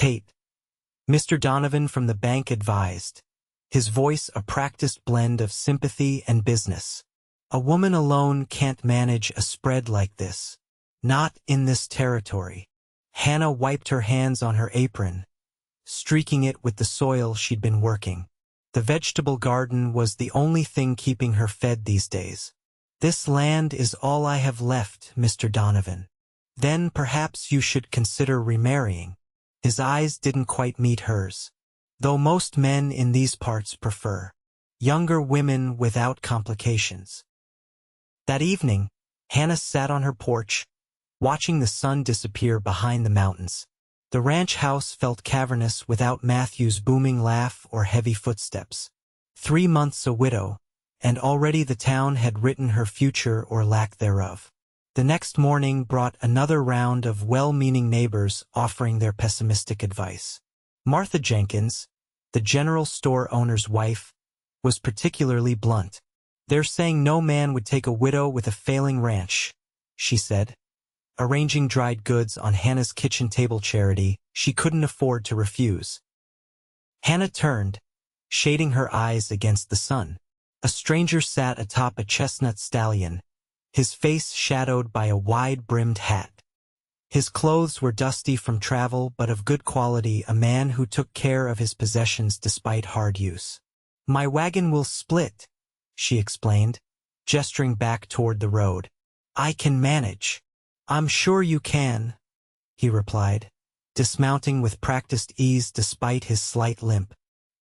Tate, Mr. Donovan from the bank advised, his voice a practiced blend of sympathy and business. A woman alone can't manage a spread like this. Not in this territory. Hannah wiped her hands on her apron, streaking it with the soil she'd been working. The vegetable garden was the only thing keeping her fed these days. This land is all I have left, Mr. Donovan. Then perhaps you should consider remarrying. His eyes didn't quite meet hers, though most men in these parts prefer younger women without complications. That evening, Hannah sat on her porch, watching the sun disappear behind the mountains. The ranch house felt cavernous without Matthew's booming laugh or heavy footsteps. 3 months a widow, and already the town had written her future or lack thereof. The next morning brought another round of well-meaning neighbors offering their pessimistic advice. Martha Jenkins, the general store owner's wife, was particularly blunt. "They're saying no man would take a widow with a failing ranch," she said, arranging dried goods on Hannah's kitchen table, charity she couldn't afford to refuse. Hannah turned, shading her eyes against the sun. A stranger sat atop a chestnut stallion, his face shadowed by a wide-brimmed hat. His clothes were dusty from travel but of good quality, a man who took care of his possessions despite hard use. "My wagon will split," she explained, gesturing back toward the road. "I can manage." "I'm sure you can," he replied, dismounting with practiced ease despite his slight limp.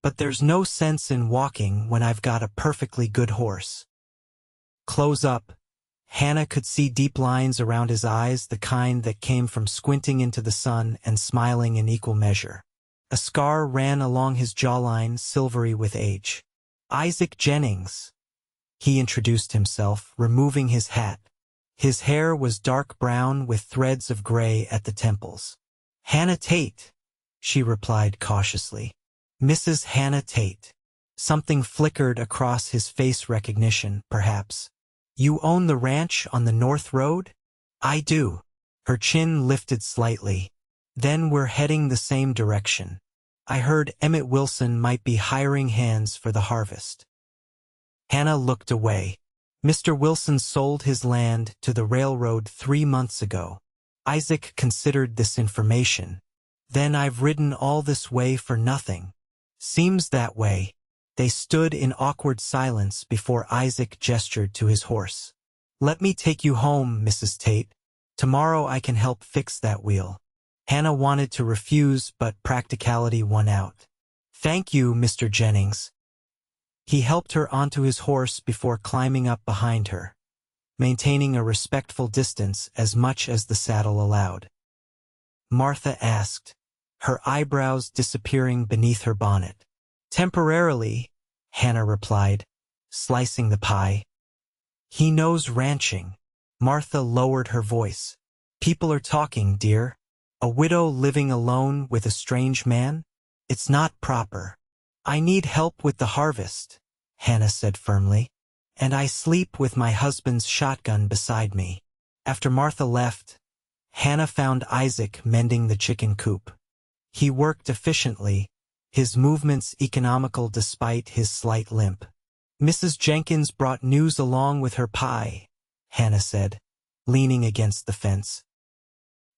"But there's no sense in walking when I've got a perfectly good horse." Close up, Hannah could see deep lines around his eyes, the kind that came from squinting into the sun and smiling in equal measure. A scar ran along his jawline, silvery with age. "Isaac Jennings," he introduced himself, removing his hat. His hair was dark brown with threads of gray at the temples. "Hannah Tate," she replied cautiously. "Mrs. Hannah Tate." Something flickered across his face, recognition, perhaps. "You own the ranch on the North Road?" "I do." Her chin lifted slightly. "Then we're heading the same direction. I heard Emmett Wilson might be hiring hands for the harvest." Hannah looked away. "Mr. Wilson sold his land to the railroad 3 months ago." Isaac considered this information. "Then I've ridden all this way for nothing." "Seems that way." They stood in awkward silence before Isaac gestured to his horse. "Let me take you home, Mrs. Tate. Tomorrow I can help fix that wheel." Hannah wanted to refuse, but practicality won out. "Thank you, Mr. Jennings." He helped her onto his horse before climbing up behind her, maintaining a respectful distance as much as the saddle allowed. Martha asked, her eyebrows disappearing beneath her bonnet. "Temporarily," Hannah replied, slicing the pie. "He knows ranching." Martha lowered her voice. "People are talking, dear. A widow living alone with a strange man? It's not proper." "I need help with the harvest," Hannah said firmly, "and I sleep with my husband's shotgun beside me." After Martha left, Hannah found Isaac mending the chicken coop. He worked efficiently, his movements economical despite his slight limp. "Mrs. Jenkins brought news along with her pie," Hannah said, leaning against the fence.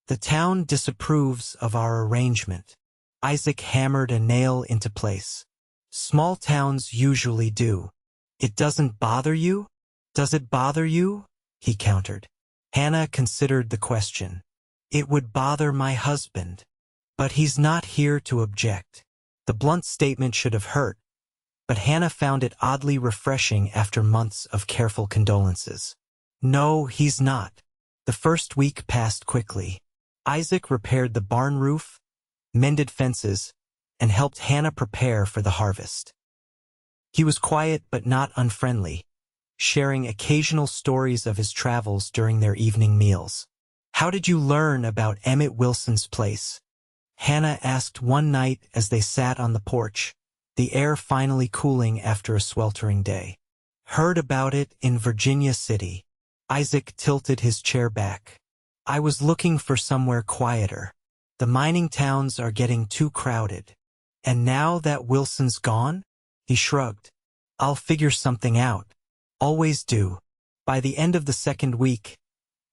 "The town disapproves of our arrangement." Isaac hammered a nail into place. "Small towns usually do." "It doesn't bother you?" "Does it bother you?" he countered. Hannah considered the question. "It would bother my husband. But he's not here to object." The blunt statement should have hurt, but Hannah found it oddly refreshing after months of careful condolences. "No, he's not." The first week passed quickly. Isaac repaired the barn roof, mended fences, and helped Hannah prepare for the harvest. He was quiet but not unfriendly, sharing occasional stories of his travels during their evening meals. "How did you learn about Emmett Wilson's place?" Hannah asked one night as they sat on the porch, the air finally cooling after a sweltering day. "Heard about it in Virginia City." Isaac tilted his chair back. "I was looking for somewhere quieter." The mining towns are getting too crowded. And now that Wilson's gone? He shrugged. I'll figure something out. Always do. By the end of the second week,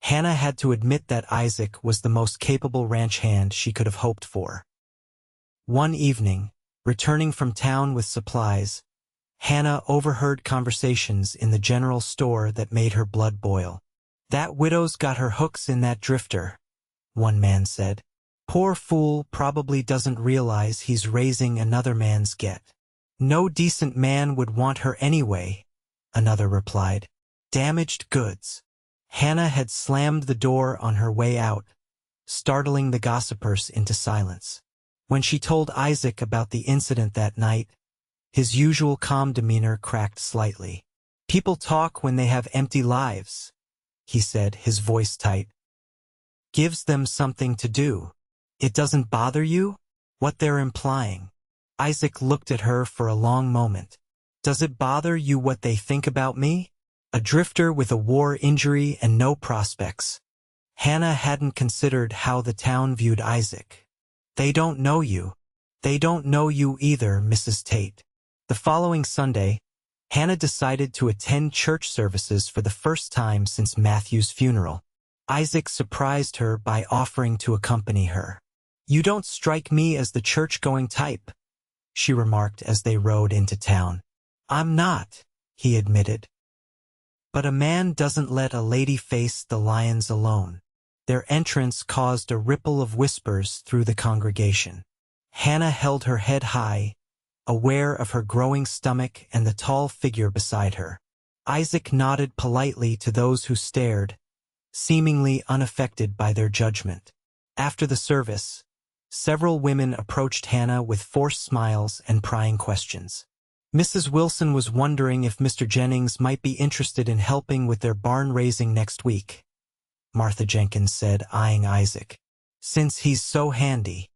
Hannah had to admit that Isaac was the most capable ranch hand she could have hoped for. One evening, returning from town with supplies, Hannah overheard conversations in the general store that made her blood boil. "That widow's got her hooks in that drifter," one man said. "Poor fool probably doesn't realize he's raising another man's get." "No decent man would want her anyway," another replied. "Damaged goods." Hannah had slammed the door on her way out, startling the gossipers into silence. When she told Isaac about the incident that night, his usual calm demeanor cracked slightly. "People talk when they have empty lives," he said, his voice tight. "Gives them something to do. It doesn't bother you? What they're implying." Isaac looked at her for a long moment. "Does it bother you what they think about me? A drifter with a war injury and no prospects." Hannah hadn't considered how the town viewed Isaac. "They don't know you. They don't know you either, Mrs. Tate." The following Sunday, Hannah decided to attend church services for the first time since Matthew's funeral. Isaac surprised her by offering to accompany her. "You don't strike me as the church-going type," she remarked as they rode into town. "I'm not," he admitted. But a man doesn't let a lady face the lions alone. Their entrance caused a ripple of whispers through the congregation. Hannah held her head high, aware of her growing stomach and the tall figure beside her. Isaac nodded politely to those who stared, seemingly unaffected by their judgment. After the service, several women approached Hannah with forced smiles and prying questions. Mrs. Wilson was wondering if Mr. Jennings might be interested in helping with their barn raising next week, Martha Jenkins said, eyeing Isaac. "Since he's so handy."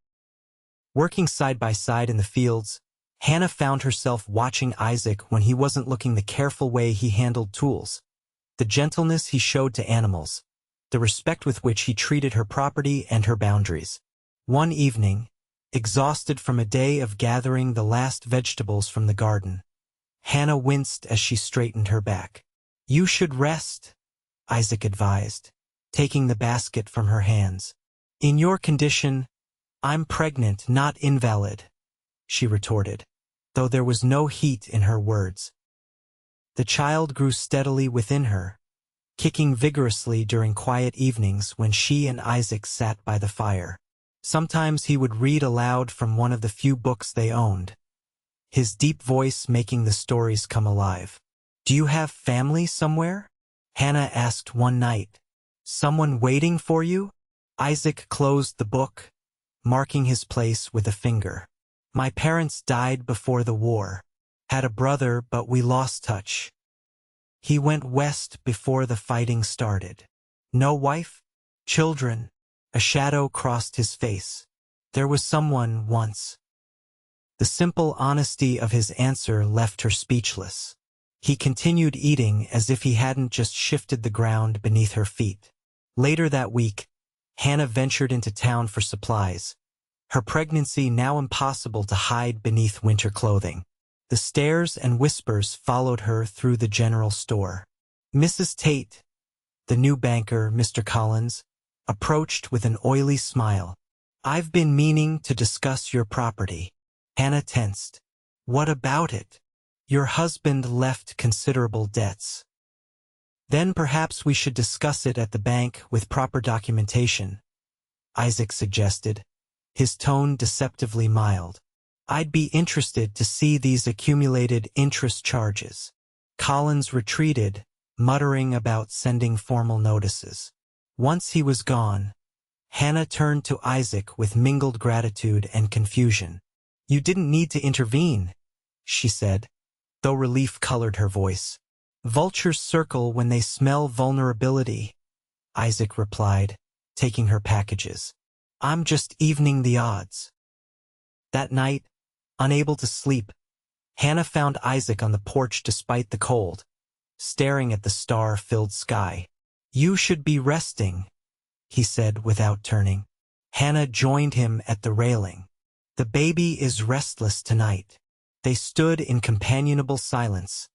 Working side by side in the fields, Hannah found herself watching Isaac when he wasn't looking, the careful way he handled tools, the gentleness he showed to animals, the respect with which he treated her property and her boundaries. One evening, exhausted from a day of gathering the last vegetables from the garden, Hannah winced as she straightened her back. "You should rest," Isaac advised, taking the basket from her hands. "In your condition, I'm pregnant, not invalid," she retorted, though there was no heat in her words. The child grew steadily within her, kicking vigorously during quiet evenings when she and Isaac sat by the fire. Sometimes he would read aloud from one of the few books they owned, his deep voice making the stories come alive. "Do you have family somewhere?" Hannah asked one night. "Someone waiting for you?" Isaac closed the book, marking his place with a finger. "My parents died before the war. Had a brother, but we lost touch. He went west before the fighting started. No wife? Children?" A shadow crossed his face. "There was someone once." The simple honesty of his answer left her speechless. He continued eating as if he hadn't just shifted the ground beneath her feet. Later that week, Hannah ventured into town for supplies, her pregnancy now impossible to hide beneath winter clothing. The stares and whispers followed her through the general store. Mrs. Tate, the new banker, Mr. Collins, approached with an oily smile. "I've been meaning to discuss your property." Hannah tensed. "What about it?" "Your husband left considerable debts." "Then perhaps we should discuss it at the bank with proper documentation," Isaac suggested, his tone deceptively mild. "I'd be interested to see these accumulated interest charges." Collins retreated, muttering about sending formal notices. Once he was gone, Hannah turned to Isaac with mingled gratitude and confusion. "You didn't need to intervene," she said, though relief colored her voice. "Vultures circle when they smell vulnerability," Isaac replied, taking her packages. "I'm just evening the odds." That night, unable to sleep, Hannah found Isaac on the porch despite the cold, staring at the star-filled sky. "You should be resting," he said without turning. Hannah joined him at the railing. The baby is restless tonight. They stood in companionable silence,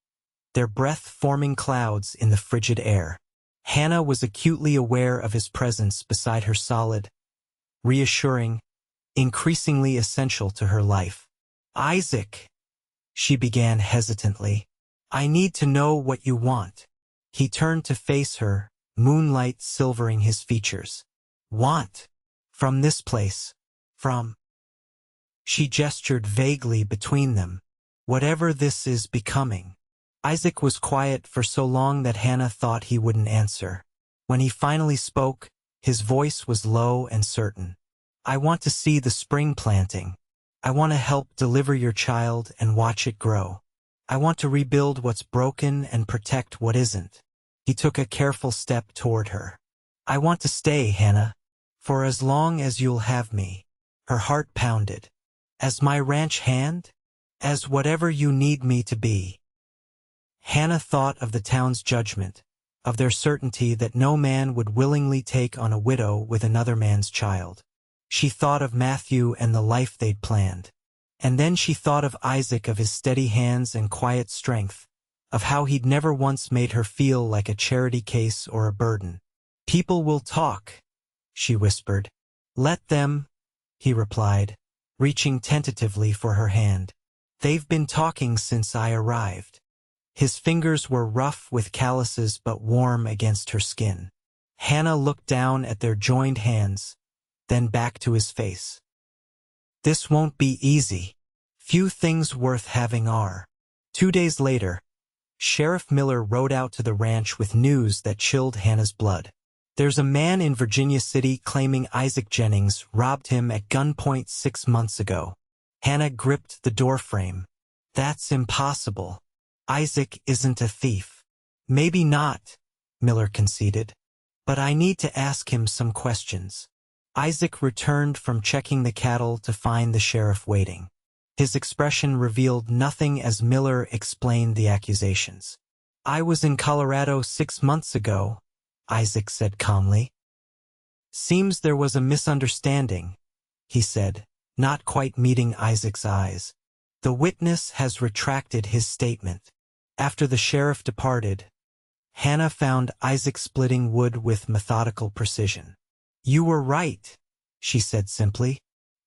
their breath forming clouds in the frigid air. Hannah was acutely aware of his presence beside her, solid, reassuring, increasingly essential to her life. Isaac, she began hesitantly, I need to know what you want. He turned to face her, moonlight silvering his features. Want? From this place. From? She gestured vaguely between them. Whatever this is becoming. Isaac was quiet for so long that Hannah thought he wouldn't answer. When he finally spoke, his voice was low and certain. I want to see the spring planting. I want to help deliver your child and watch it grow. I want to rebuild what's broken and protect what isn't. He took a careful step toward her. I want to stay, Hannah, for as long as you'll have me. Her heart pounded. As my ranch hand? As whatever you need me to be. Hannah thought of the town's judgment, of their certainty that no man would willingly take on a widow with another man's child. She thought of Matthew and the life they'd planned. And then she thought of Isaac, of his steady hands and quiet strength, of how he'd never once made her feel like a charity case or a burden. People will talk, she whispered. Let them, he replied, reaching tentatively for her hand. They've been talking since I arrived. His fingers were rough with calluses but warm against her skin. Hannah looked down at their joined hands, then back to his face. This won't be easy. Few things worth having are. 2 days later, Sheriff Miller rode out to the ranch with news that chilled Hannah's blood. There's a man in Virginia City claiming Isaac Jennings robbed him at gunpoint 6 months ago. Hannah gripped the doorframe. That's impossible. Isaac isn't a thief. Maybe not, Miller conceded. But I need to ask him some questions. Isaac returned from checking the cattle to find the sheriff waiting. His expression revealed nothing as Miller explained the accusations. I was in Colorado 6 months ago, Isaac said calmly. Seems there was a misunderstanding, he said, not quite meeting Isaac's eyes. The witness has retracted his statement. After the sheriff departed, Hannah found Isaac splitting wood with methodical precision. You were right, she said simply.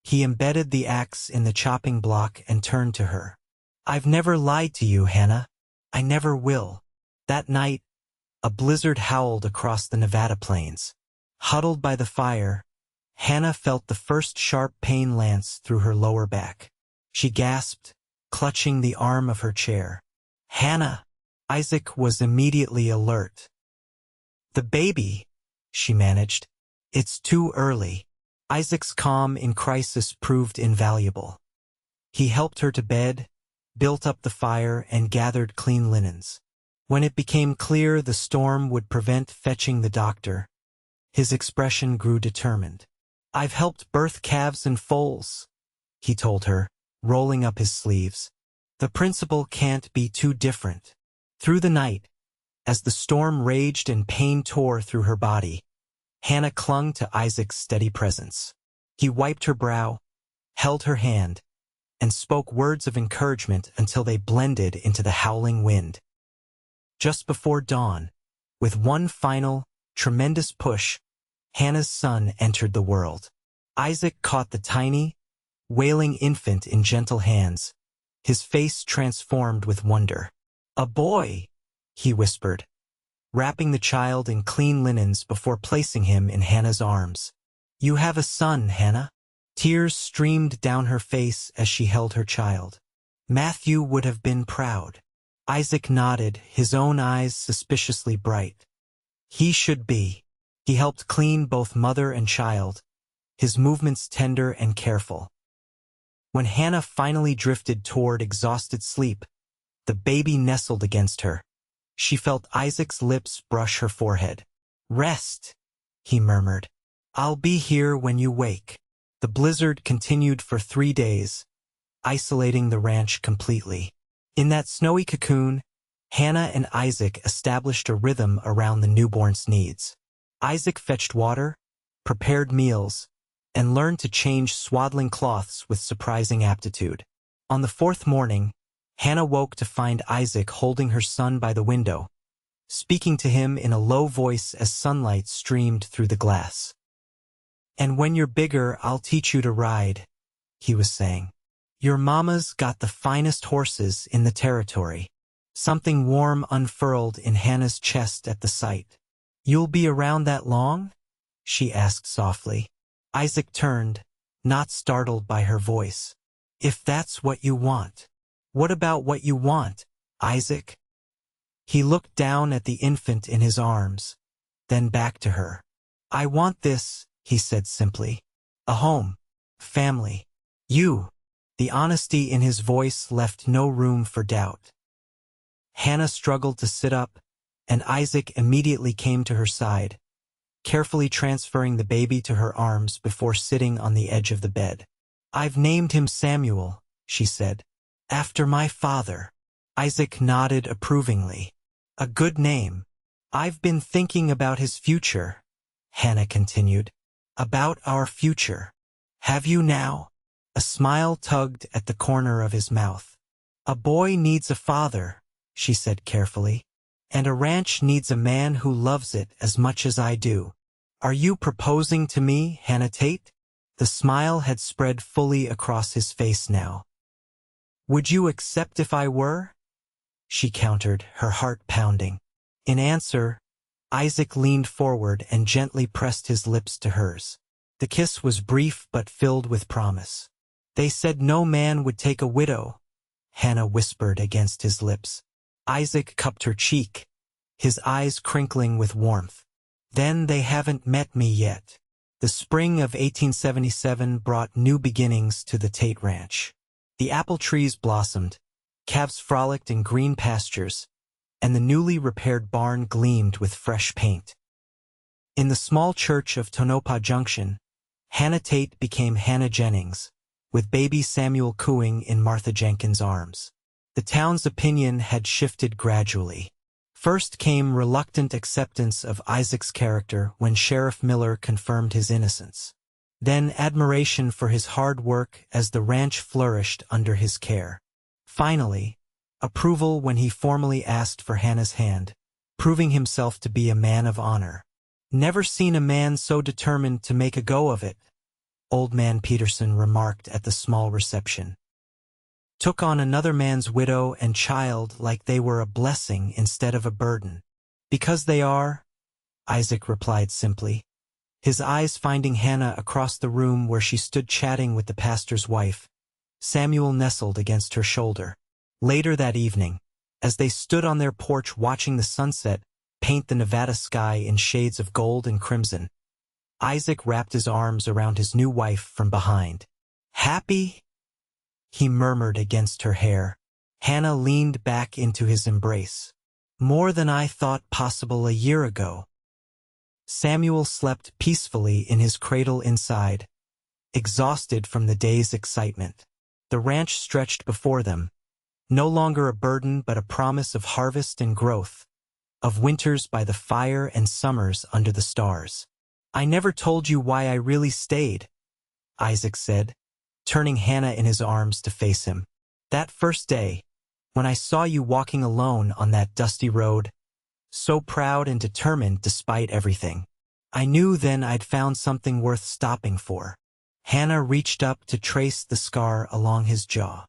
He embedded the axe in the chopping block and turned to her. I've never lied to you, Hannah. I never will. That night, a blizzard howled across the Nevada plains. Huddled by the fire, Hannah felt the first sharp pain lance through her lower back. She gasped, clutching the arm of her chair. Hannah! Isaac was immediately alert. The baby, she managed. It's too early. Isaac's calm in crisis proved invaluable. He helped her to bed, built up the fire, and gathered clean linens. When it became clear the storm would prevent fetching the doctor, his expression grew determined. I've helped birth calves and foals, he told her, rolling up his sleeves. The principle can't be too different. Through the night, as the storm raged and pain tore through her body, Hannah clung to Isaac's steady presence. He wiped her brow, held her hand, and spoke words of encouragement until they blended into the howling wind. Just before dawn, with one final, tremendous push, Hannah's son entered the world. Isaac caught the tiny, wailing infant in gentle hands, his face transformed with wonder. A boy, he whispered, wrapping the child in clean linens before placing him in Hannah's arms. You have a son, Hannah. Tears streamed down her face as she held her child. Matthew would have been proud. Isaac nodded, his own eyes suspiciously bright. He should be. He helped clean both mother and child, his movements tender and careful. When Hannah finally drifted toward exhausted sleep, the baby nestled against her. She felt Isaac's lips brush her forehead. Rest, he murmured. I'll be here when you wake. The blizzard continued for 3 days, isolating the ranch completely. In that snowy cocoon, Hannah and Isaac established a rhythm around the newborn's needs. Isaac fetched water, prepared meals, and learned to change swaddling cloths with surprising aptitude. On the fourth morning, Hannah woke to find Isaac holding her son by the window, speaking to him in a low voice as sunlight streamed through the glass. "And when you're bigger, I'll teach you to ride," he was saying. "Your mama's got the finest horses in the territory." Something warm unfurled in Hannah's chest at the sight. "You'll be around that long?" she asked softly. Isaac turned, not startled by her voice. "If that's what you want." "What about what you want, Isaac?" He looked down at the infant in his arms, then back to her. "I want this," he said simply. "A home. Family. You." The honesty in his voice left no room for doubt. Hannah struggled to sit up, and Isaac immediately came to her side, carefully transferring the baby to her arms before sitting on the edge of the bed. "I've named him Samuel," she said. "After my father." Isaac nodded approvingly. "A good name." "I've been thinking about his future," Hannah continued. "About our future." "Have you now?" A smile tugged at the corner of his mouth. "A boy needs a father," she said carefully. "And a ranch needs a man who loves it as much as I do." "Are you proposing to me, Hannah Tate?" The smile had spread fully across his face now. "Would you accept if I were?" she countered, her heart pounding. In answer, Isaac leaned forward and gently pressed his lips to hers. The kiss was brief but filled with promise. "They said no man would take a widow," Hannah whispered against his lips. Isaac cupped her cheek, his eyes crinkling with warmth. "Then they haven't met me yet." The spring of 1877 brought new beginnings to the Tate Ranch. The apple trees blossomed, calves frolicked in green pastures, and the newly repaired barn gleamed with fresh paint. In the small church of Tonopah Junction, Hannah Tate became Hannah Jennings, with baby Samuel cooing in Martha Jenkins' arms. The town's opinion had shifted gradually. First came reluctant acceptance of Isaac's character when Sheriff Miller confirmed his innocence. Then admiration for his hard work as the ranch flourished under his care. Finally, approval when he formally asked for Hannah's hand, proving himself to be a man of honor. "Never seen a man so determined to make a go of it," Old Man Peterson remarked at the small reception. "Took on another man's widow and child like they were a blessing instead of a burden." "Because they are," Isaac replied simply, his eyes finding Hannah across the room where she stood chatting with the pastor's wife. Samuel nestled against her shoulder. Later that evening, as they stood on their porch watching the sunset paint the Nevada sky in shades of gold and crimson, Isaac wrapped his arms around his new wife from behind. "Happy?" he murmured against her hair. Hannah leaned back into his embrace. "More than I thought possible a year ago." Samuel slept peacefully in his cradle inside, exhausted from the day's excitement. The ranch stretched before them, no longer a burden but a promise of harvest and growth, of winters by the fire and summers under the stars. "I never told you why I really stayed," Isaac said, turning Hannah in his arms to face him. "That first day, when I saw you walking alone on that dusty road, so proud and determined despite everything, I knew then I'd found something worth stopping for." Hannah reached up to trace the scar along his jaw.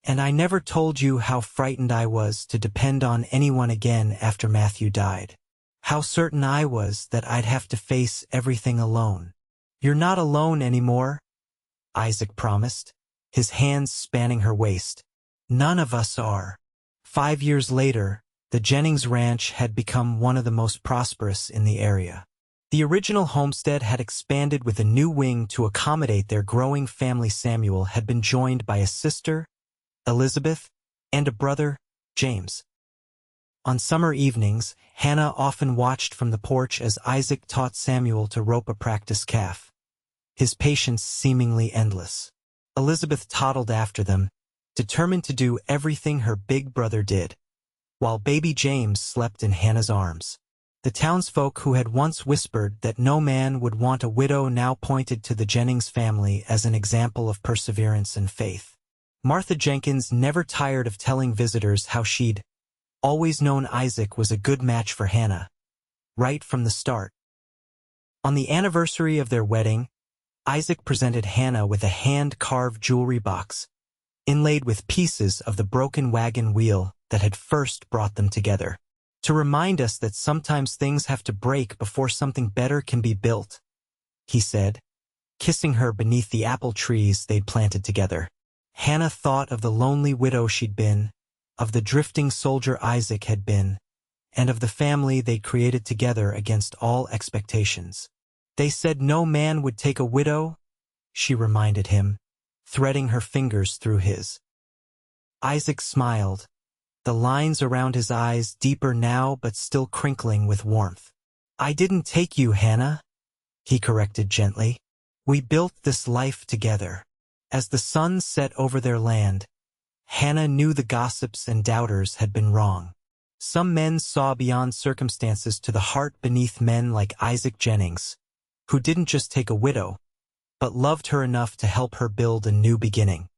"And I never told you how frightened I was to depend on anyone again after Matthew died. How certain I was that I'd have to face everything alone." "You're not alone anymore," Isaac promised, his hands spanning her waist. "None of us are." 5 years later, the Jennings Ranch had become one of the most prosperous in the area. The original homestead had expanded with a new wing to accommodate their growing family. Samuel had been joined by a sister, Elizabeth, and a brother, James. On summer evenings, Hannah often watched from the porch as Isaac taught Samuel to rope a practice calf, his patience seemingly endless. Elizabeth toddled after them, determined to do everything her big brother did, while baby James slept in Hannah's arms. The townsfolk who had once whispered that no man would want a widow now pointed to the Jennings family as an example of perseverance and faith. Martha Jenkins never tired of telling visitors how she'd always known Isaac was a good match for Hannah, right from the start. On the anniversary of their wedding, Isaac presented Hannah with a hand-carved jewelry box, inlaid with pieces of the broken wagon wheel that had first brought them together. To remind us that sometimes things have to break before something better can be built, he said, kissing her beneath the apple trees they'd planted together. Hannah thought of the lonely widow she'd been, of the drifting soldier Isaac had been, and of the family they'd created together against all expectations. They said no man would take a widow, she reminded him, threading her fingers through his. Isaac smiled, the lines around his eyes deeper now but still crinkling with warmth. I didn't take you, Hannah, he corrected gently. We built this life together. As the sun set over their land, Hannah knew the gossips and doubters had been wrong. Some men saw beyond circumstances to the heart beneath men like Isaac Jennings, who didn't just take a widow, but loved her enough to help her build a new beginning.